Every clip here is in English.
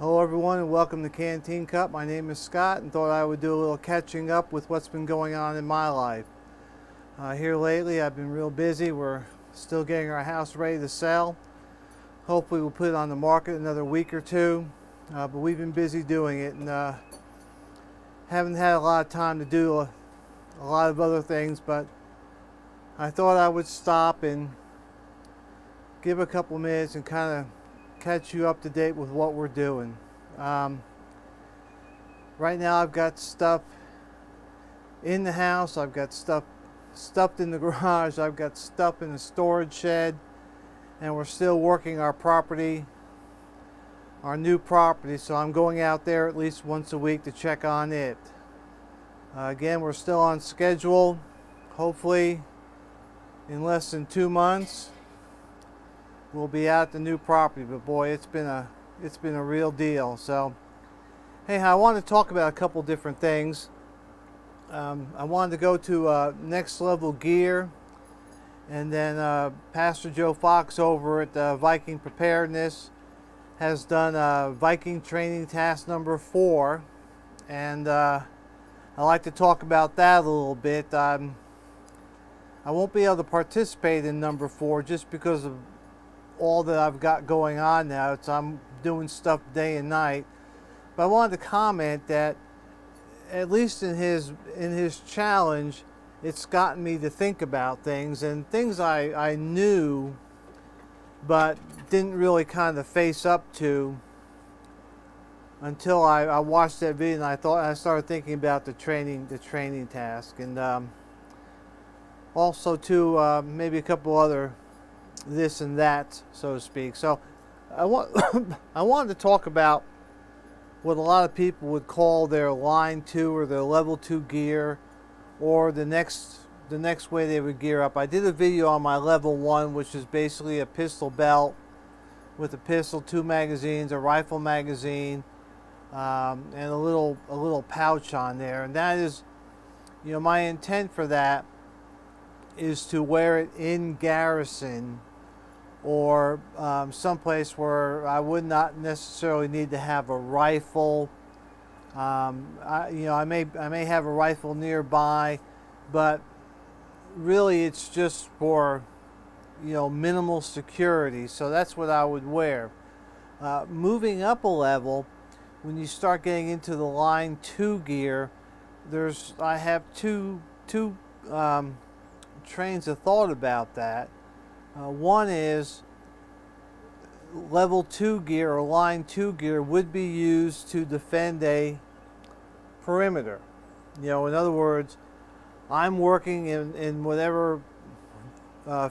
Hello everyone and welcome to Canteen Cup. My name is Scott and thought I would do a little catching up with what's been going on in my life. Here lately I've been real busy. We're still getting our house ready to sell. Hopefully we'll put it on the market another week or two. But we've been busy doing it and haven't had a lot of time to do a lot of other things, but I thought I would stop and give a couple minutes and kind of catch you up to date with what we're doing. Right now I've got stuff in the house, I've got stuff stuffed in the garage, I've got stuff in the storage shed, and we're still working our property, our new property, so I'm going out there at least once a week to check on it. Again, we're still on schedule. Hopefully in less than 2 months we'll be at the new property, but boy, it's been a real deal. So hey, I want to talk about a couple different things. I wanted to go to Next Level Gear, and then Pastor Joe Fox over at Viking Preparedness has done Viking Training Task-4, and I'd like to talk about that a little bit. I won't be able to participate in number 4 just because of all that I've got going on now. I'm doing stuff day and night, but I wanted to comment that at least in his challenge, it's gotten me to think about things, and things I knew but didn't really kind of face up to until I watched that video, and I started thinking about the training task, and also too maybe a couple other this and that, so to speak. So I wanted to talk about what a lot of people would call their line 2 or their level 2 gear, or the next way they would gear up. I did a video on my level 1, which is basically a pistol belt with a pistol, 2 magazines, a rifle magazine, and a little pouch on there. And that is, my intent for that is to wear it in garrison, or someplace where I would not necessarily need to have a rifle. I may have a rifle nearby, but really it's just for minimal security. So that's what I would wear. Moving up a level, when you start getting into the line 2 gear, I have two trains of thought about that. One is level 2 gear or line 2 gear would be used to defend a perimeter. In other words, I'm working in whatever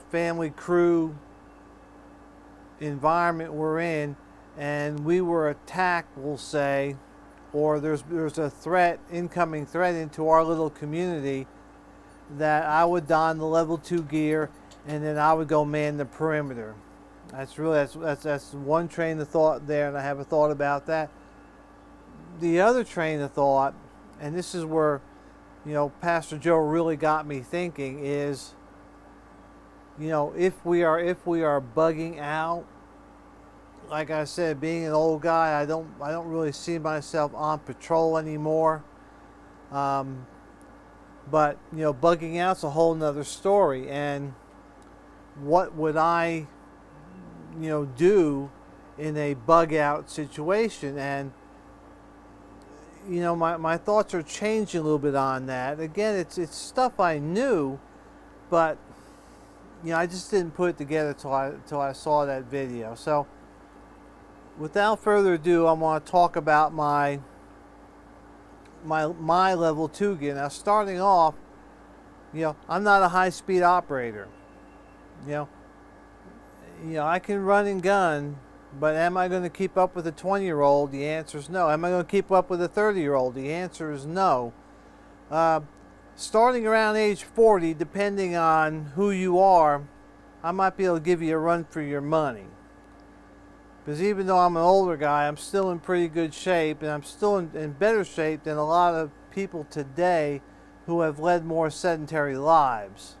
family crew environment we're in, and we were attacked, we'll say, or there's a threat, incoming threat into our little community, that I would don the level 2 gear, and then I would go man the perimeter. That's one train of thought there, and I have a thought about that. The other train of thought, and this is where Pastor Joe really got me thinking, is if we are bugging out, like I said, being an old guy, I don't really see myself on patrol anymore. But bugging out's a whole nother story, and what would I do in a bug out situation? And my thoughts are changing a little bit on that. Again, it's stuff I knew, but I just didn't put it together till I saw that video. So without further ado, I want to talk about my level 2 gear. Now, starting off, I'm not a high-speed operator. I can run and gun, but am I going to keep up with a 20-year-old? The answer is no. Am I going to keep up with a 30-year-old? The answer is no. Starting around age 40, depending on who you are, I might be able to give you a run for your money. Because even though I'm an older guy, I'm still in pretty good shape, and I'm still in better shape than a lot of people today who have led more sedentary lives.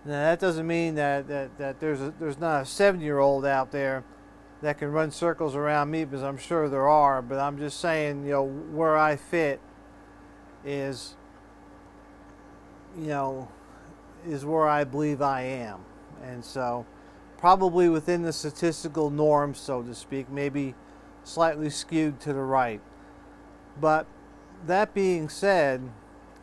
Now, that doesn't mean that there's not a 7-year-old out there that can run circles around me, because I'm sure there are, but I'm just saying, you know, where I fit is, you know, is where I believe I am. And so probably within the statistical norm, so to speak, maybe slightly skewed to the right. But that being said,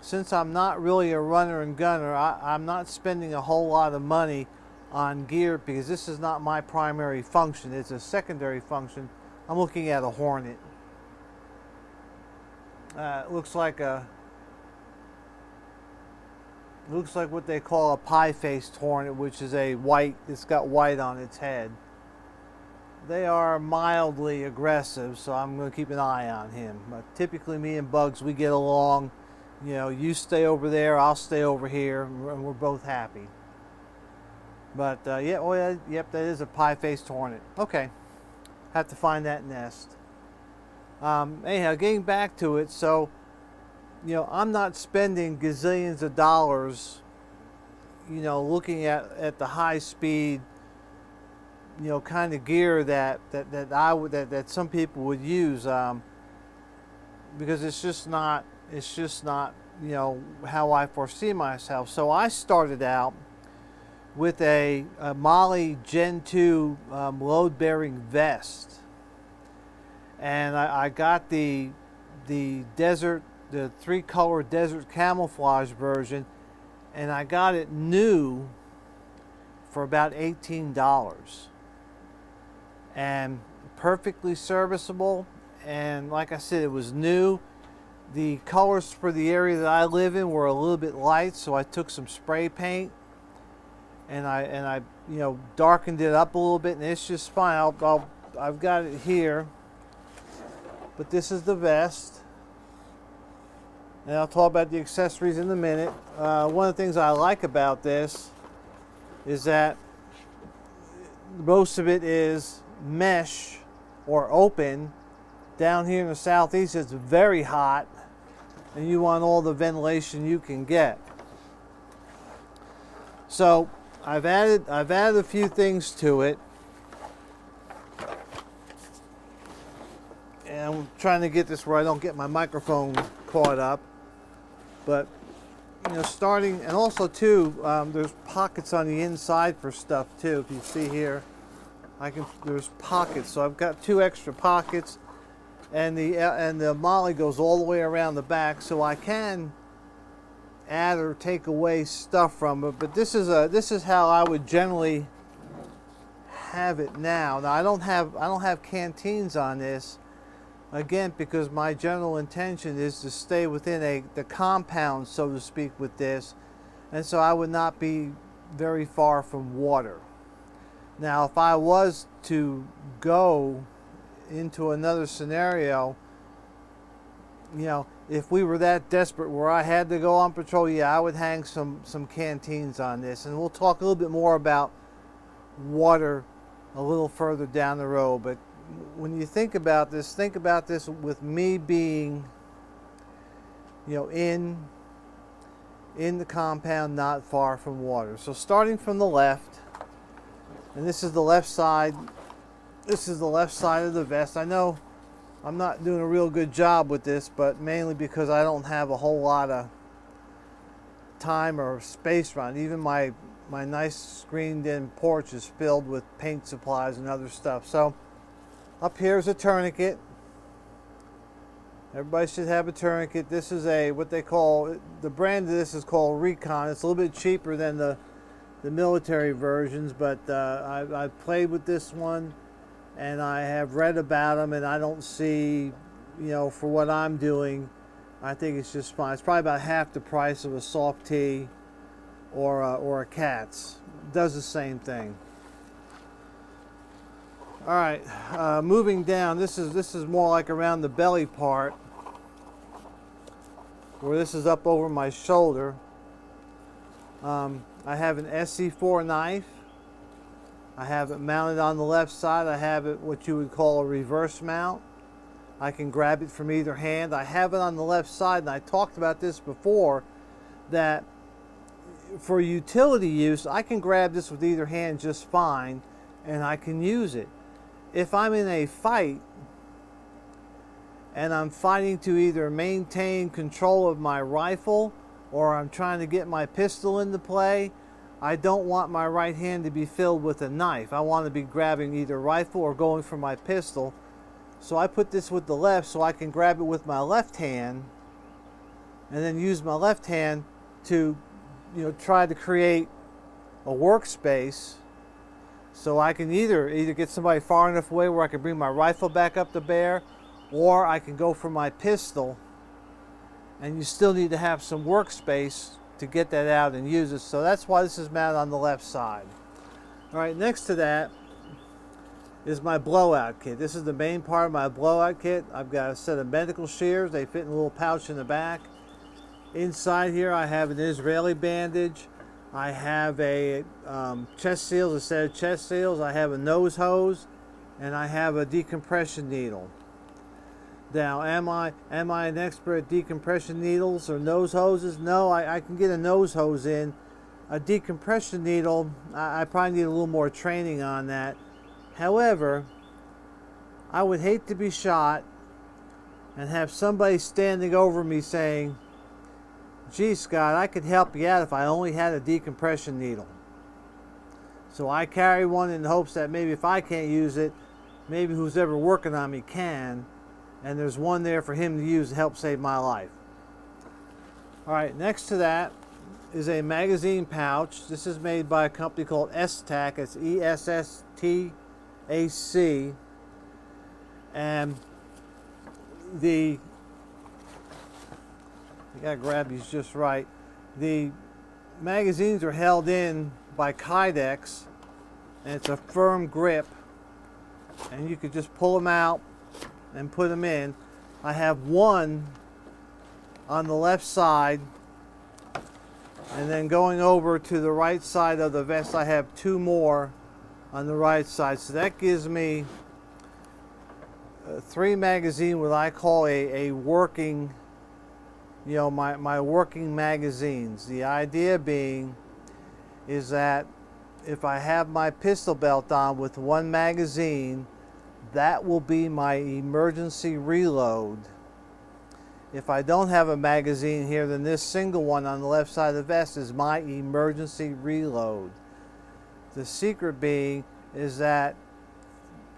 since I'm not really a runner and gunner, I'm not spending a whole lot of money on gear, because this is not my primary function. It's a secondary function. I'm looking at a Hornet. It looks like what they call a pie-faced Hornet, which is a white, it's got white on its head. They are mildly aggressive, so I'm going to keep an eye on him. But typically me and Bugs, we get along. You know, you stay over there, I'll stay over here, and we're both happy. But yeah, oh yeah, yep, that is a pie-faced Hornet. Okay, have to find that nest. Anyhow, getting back to it, so, you know, I'm not spending gazillions of dollars, you know, looking at the high speed, you know, kind of gear that some people would use, because it's just not, you know, how I foresee myself. So I started out with a Molle Gen 2 load-bearing vest, and I got the desert, the 3-color desert camouflage version, and I got it new for about $18, and perfectly serviceable. And like I said, it was new. The colors for the area that I live in were a little bit light, so I took some spray paint and I you know, darkened it up a little bit, and it's just fine. I've got it here, but this is the vest, and I'll talk about the accessories in a minute. One of the things I like about this is that most of it is mesh or open. Down here in the southeast, it's very hot, and you want all the ventilation you can get. So I've added a few things to it, and I'm trying to get this where I don't get my microphone caught up. But, you know, starting, and also too, there's pockets on the inside for stuff too. If you see here, there's pockets, so I've got 2 extra pockets, and the Molle goes all the way around the back, so I can add or take away stuff from it. But this is how I would generally have it now. Now I don't have canteens on this, again, because my general intention is to stay within the compound, so to speak, with this, and so I would not be very far from water. Now if I was to go into another scenario, you know, if we were that desperate where I had to go on patrol, yeah, I would hang some canteens on this, and we'll talk a little bit more about water a little further down the road. But when you think about this with me being, you know, in the compound, not far from water. So starting from the left, and this is the left side. This is the left side of the vest. I know I'm not doing a real good job with this, but mainly because I don't have a whole lot of time or space around. Even my nice screened-in porch is filled with paint supplies and other stuff. So up here is a tourniquet. Everybody should have a tourniquet. This is what they call, the brand of this is called Recon. It's a little bit cheaper than the military versions, but I've played with this one, and I have read about them, and I don't see, you know, for what I'm doing, I think it's just fine. It's probably about half the price of a soft T or a Cat's. It does the same thing. All right, moving down. This is more like around the belly part, where this is up over my shoulder. I have an SC4 knife. I have it mounted on the left side. I have it what you would call a reverse mount. I can grab it from either hand. I have it on the left side, and I talked about this before, that for utility use, I can grab this with either hand just fine, and I can use it. if I'm in a fight and I'm fighting to either maintain control of my rifle or I'm trying to get my pistol into play, I don't want my right hand to be filled with a knife. I want to be grabbing either rifle or going for my pistol. So I put this with the left so I can grab it with my left hand and then use my left hand to, try to create a workspace so I can either get somebody far enough away where I can bring my rifle back up to bear, or I can go for my pistol, and you still need to have some workspace to get that out and use it. So that's why this is mounted on the left side. All right, next to that is my blowout kit. This is the main part of my blowout kit. I've got a set of medical shears. They fit in a little pouch in the back. Inside here I have an Israeli bandage. I have a chest seals, a set of chest seals. I have a nose hose, and I have a decompression needle. Now, am I an expert at decompression needles or nose hoses? No, I can get a nose hose in. A decompression needle, I probably need a little more training on that. However, I would hate to be shot and have somebody standing over me saying, "Gee, Scott, I could help you out if I only had a decompression needle." So I carry one in the hopes that maybe if I can't use it, maybe who's ever working on me can, and there's one there for him to use to help save my life. All right, next to that is a magazine pouch. This is made by a company called S-Tac. It's ESSTAC. And you gotta grab these just right. The magazines are held in by Kydex, and it's a firm grip, and you could just pull them out and put them in. I have one on the left side, and then going over to the right side of the vest I have two more on the right side. So that gives me 3 magazines, what I call a working, my working magazines. The idea being is that if I have my pistol belt on with one magazine, that will be my emergency reload. If I don't have a magazine here, then this single one on the left side of the vest is my emergency reload. The secret being is that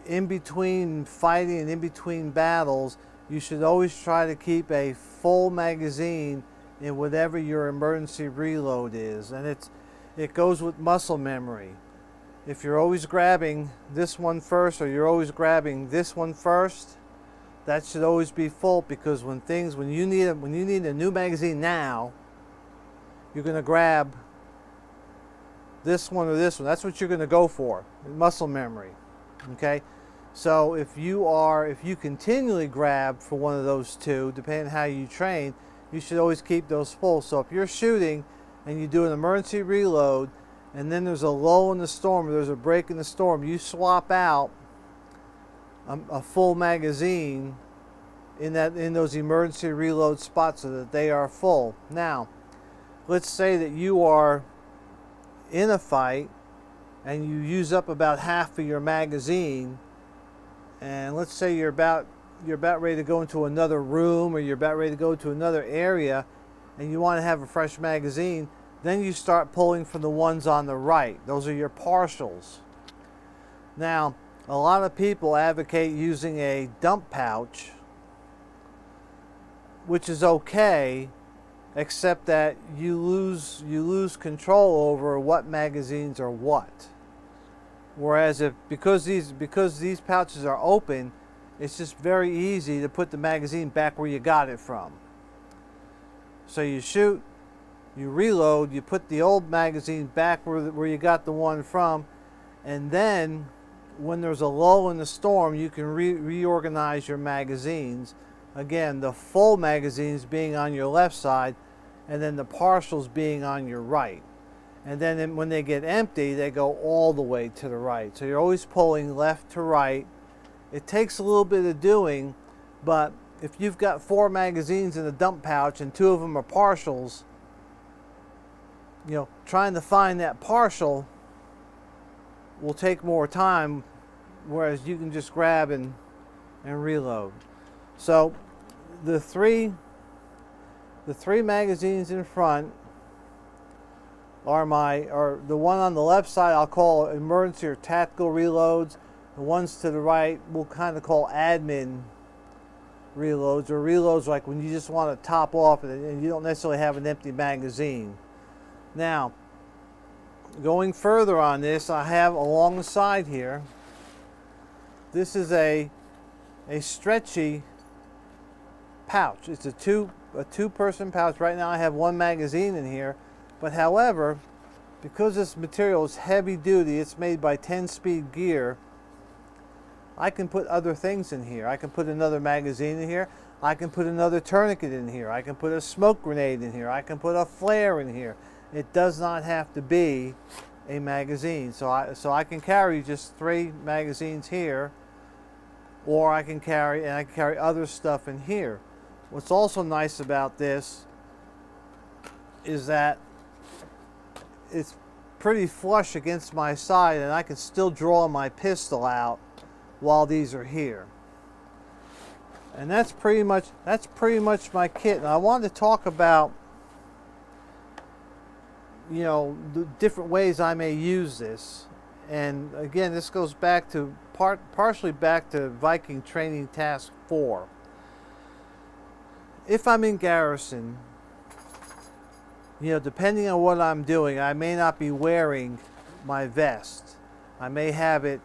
in between fighting and in between battles, you should always try to keep a full magazine in whatever your emergency reload is. And it goes with muscle memory. If you're always grabbing this one first, or you're always grabbing this one first, that should always be full, because when you need a new magazine now, you're going to grab this one or this one. That's what you're going to go for, muscle memory. Okay? So if you continually grab for one of those two, depending on how you train, you should always keep those full. So if you're shooting and you do an emergency reload, and then there's a lull in the storm, or there's a break in the storm, you swap out a full magazine in those emergency reload spots so that they are full. Now, let's say that you are in a fight and you use up about half of your magazine, and let's say you're about ready to go into another room, or you're about ready to go to another area, and you want to have a fresh magazine. Then you start pulling from the ones on the right. Those are your partials. Now, a lot of people advocate using a dump pouch, which is okay, except that you lose control over what magazines are what. Whereas because these pouches are open, it's just very easy to put the magazine back where you got it from. So you shoot, you reload, you put the old magazine back where you got the one from, and then when there's a lull in the storm, you can reorganize your magazines. Again, the full magazines being on your left side, and then the partials being on your right. And then when they get empty, they go all the way to the right. So you're always pulling left to right. It takes a little bit of doing, but if you've got 4 magazines in a dump pouch and 2 of them are partials, trying to find that partial will take more time whereas you can just grab and reload. So the three magazines in front are the one on the left side I'll call emergency or tactical reloads. The ones to the right we'll kind of call admin reloads, or reloads like when you just want to top off and you don't necessarily have an empty magazine. Now, going further on this, I have along the side here, this is a stretchy pouch. It's a two-person pouch. Right now I have one magazine in here, but however, because this material is heavy duty, it's made by 10-speed gear, I can put other things in here. I can put another magazine in here. I can put another tourniquet in here. I can put a smoke grenade in here. I can put a flare in here. It does not have to be a magazine. So I can carry just 3 magazines here, or I can carry other stuff in here. What's also nice about this is that it's pretty flush against my side, and I can still draw my pistol out while these are here. And that's pretty much my kit. And I wanted to talk about, you know, the different ways I may use this. And again, this goes back to partially back to Viking Training Task-4. If I'm in garrison, you know, depending on what I'm doing, I may not be wearing my vest. I may have it,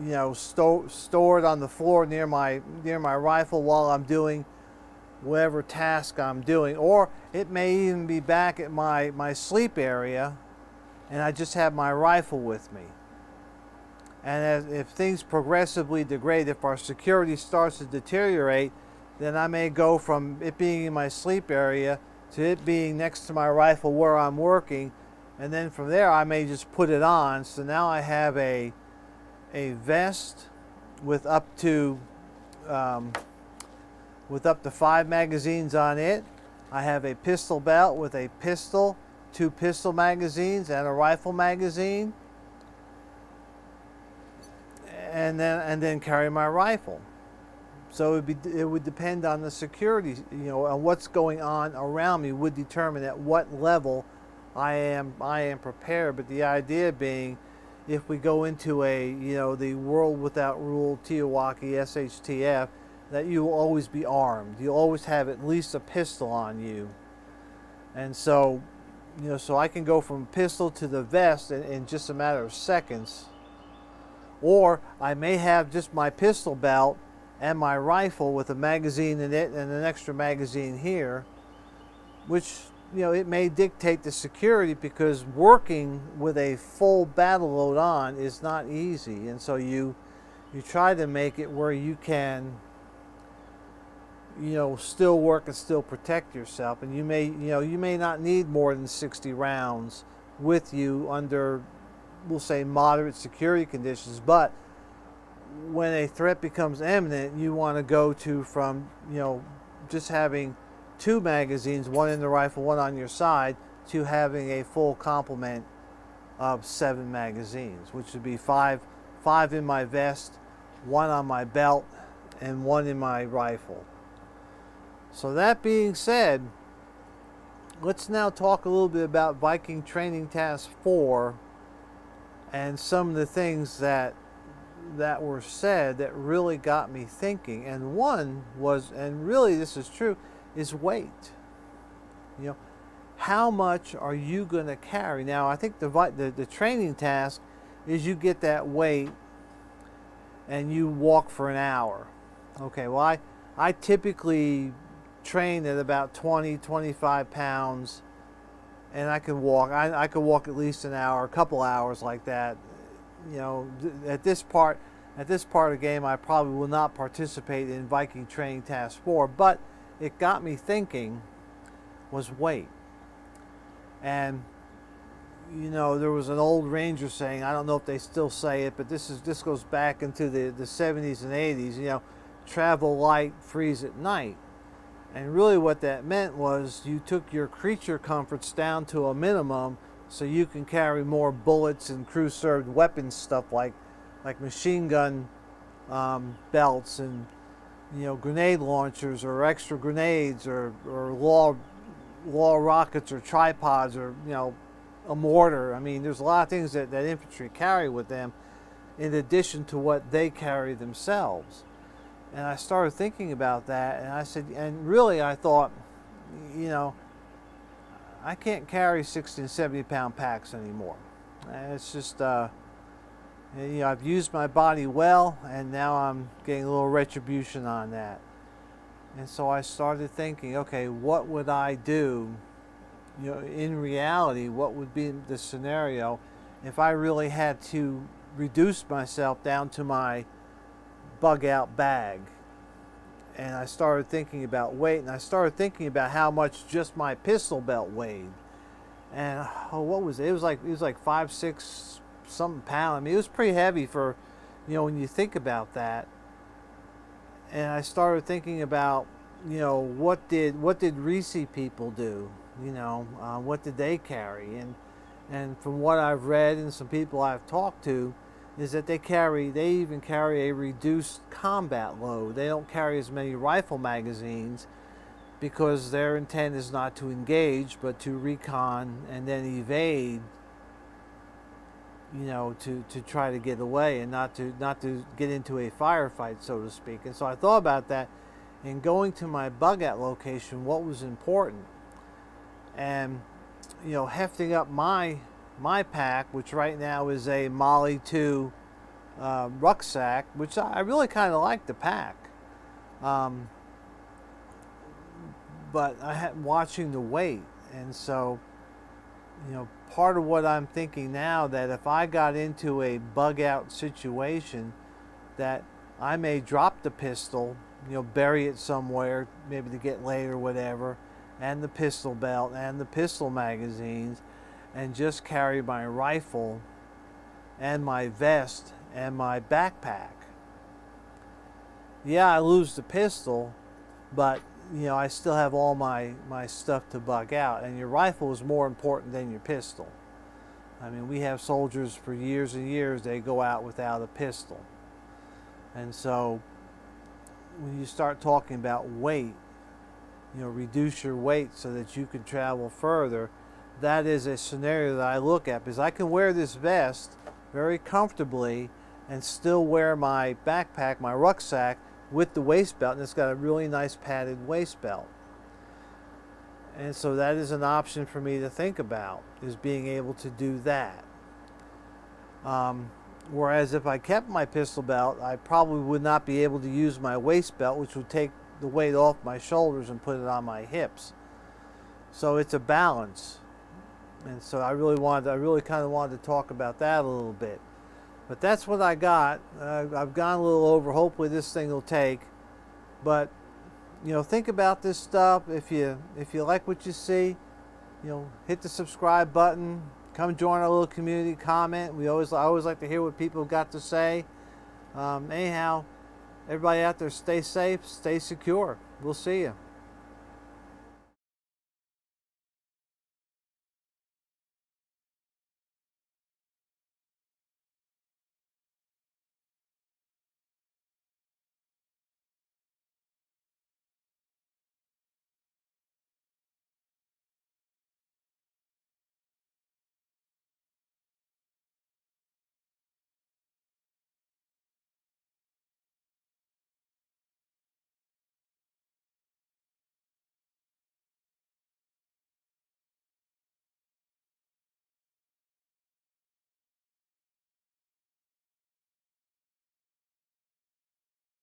you know, stored on the floor near my rifle while I'm doing whatever task I'm doing, or it may even be back at my sleep area, and I just have my rifle with me. And if things progressively degrade, if our security starts to deteriorate, then I may go from it being in my sleep area to it being next to my rifle where I'm working, and then from there I may just put it on. So now I have a vest with up to 5 magazines on it. I have a pistol belt with a pistol, 2 pistol magazines, and a rifle magazine, and then carry my rifle. So it would depend on the security, you know, on what's going on around me would determine at what level I am prepared. But the idea being, if we go into the World Without Rule Tiawaki SHTF, that you will always be armed. You'll always have at least a pistol on you. And so, you know, so I can go from pistol to the vest in just a matter of seconds. Or I may have just my pistol belt and my rifle with a magazine in it and an extra magazine here, which, you know, it may dictate the security, because working with a full battle load on is not easy. And so you try to make it where you can, you know, still work and still protect yourself. And you may not need more than 60 rounds with you under, we'll say, moderate security conditions. But when a threat becomes imminent, you want to go to from, you know, just having 2 magazines, 1 in the rifle, 1 on your side, to having a full complement of 7 magazines, which would be 5 in my vest, 1 on my belt, and 1 in my rifle. So that being said, let's now talk a little bit about Viking Training Task-4 and some of the things that were said that really got me thinking. And one was, and really this is true, is weight. You know, how much are you going to carry? Now, I think the training task is you get that weight and you walk for an hour. Okay, well, I typically train at about 20-25 pounds, and I can walk. I could walk at least an hour, a couple hours like that. You know, at this part of the game, I probably will not participate in Viking Training Task-4, but it got me thinking was weight. And, you know, there was an old Ranger saying, I don't know if they still say it, but this goes back into the 70s and 80s, you know, travel light, freeze at night. And really what that meant was you took your creature comforts down to a minimum so you can carry more bullets and crew-served weapons, stuff like like machine gun belts, and grenade launchers, or extra grenades, or law rockets, or tripods, or a mortar. I mean, there's a lot of things that infantry carry with them in addition to what they carry themselves. And I started thinking about that, and I said, and really I thought, I can't carry 60 and 70 pound packs anymore. And it's just, I've used my body well, and now I'm getting a little retribution on that. And so I started thinking, okay, what would I do, in reality, what would be the scenario if I really had to reduce myself down to my bug out bag? And I started thinking about weight, and I started thinking about how much just my pistol belt weighed. And what was it? It was like 5, 6 something pound. I mean, it was pretty heavy for, when you think about that. And I started thinking about, what did Reese people do? What did they carry? And from what I've read and some people I've talked to, is that they even carry a reduced combat load. They don't carry as many rifle magazines because their intent is not to engage, but to recon and then evade, to try to get away and not to get into a firefight, so to speak. And so I thought about that in going to my bug out location, what was important. And, hefting up my pack, which right now is a Molly 2 rucksack, which I really kind of like the pack. But I had watching the weight, and so part of what I'm thinking now, that if I got into a bug out situation, that I may drop the pistol, bury it somewhere, maybe to get later or whatever, and the pistol belt and the pistol magazines, and just carry my rifle and my vest and my backpack. Yeah, I lose the pistol, but I still have all my stuff to bug out, and your rifle is more important than your pistol. I mean, we have soldiers for years and years, they go out without a pistol. And so when you start talking about weight, reduce your weight so that you can travel further, that is a scenario that I look at, because I can wear this vest very comfortably and still wear my backpack, my rucksack, with the waist belt, and it's got a really nice padded waist belt. And so that is an option for me to think about, is being able to do that. Whereas if I kept my pistol belt, I probably would not be able to use my waist belt, which would take the weight off my shoulders and put it on my hips. So it's a balance. And so I really kind of wanted to talk about that a little bit. But that's what I got. I've gone a little over. Hopefully this thing will take. But think about this stuff. If you like what you see, hit the subscribe button. Come join our little community. Comment. I always like to hear what people got to say. Anyhow, everybody out there, stay safe, stay secure. We'll see you.